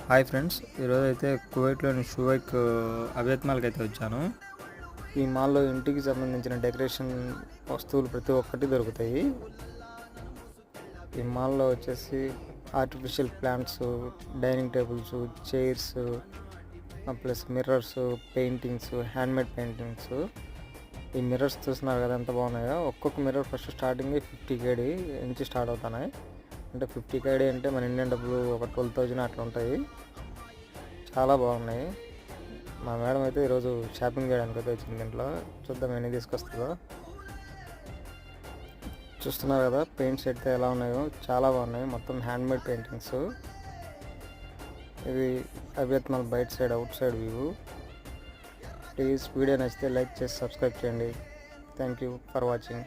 Hi friends, ఈరోజు అయితే కువైట్లోని షువైక్ అబియత్ మాల్కి అయితే వచ్చాను. ఈ మాల్లో ఇంటికి సంబంధించిన డెకరేషన్ వస్తువులు ప్రతి ఒక్కటి దొరుకుతాయి. ఈ మాల్లో వచ్చేసి artificial plants, dining tables, chairs, plus mirrors, paintings, handmade paintings. ఈ మిర్రర్స్ చూస్తున్నారు కదా ఎంత బాగున్నాయో. ఒక్కొక్క మిర్రర్ ఫస్ట్ స్టార్టింగ్ 50 KD నుంచి స్టార్ట్ అవుతున్నాయి. అంటే 50 KD అంటే మన ఇండియన్ డబ్బులు ఒక 12,000 అట్లా ఉంటాయి. చాలా బాగున్నాయి. మా మేడం అయితే ఈరోజు షాపింగ్ చేయడానికి అయితే వచ్చింది. దీంట్లో చూద్దాం ఎన్ని తీసుకొస్తుందో. చూస్తున్నారు కదా పెయింట్స్ అయితే ఎలా ఉన్నాయో, చాలా బాగున్నాయి. మొత్తం హ్యాండ్మేడ్ పెయింటింగ్స్. ఇది అబియత్ మాల్ బయట side, out side view. Please video నచ్చితే లైక్ చేసి సబ్స్క్రైబ్ చేయండి. Thank you for watching.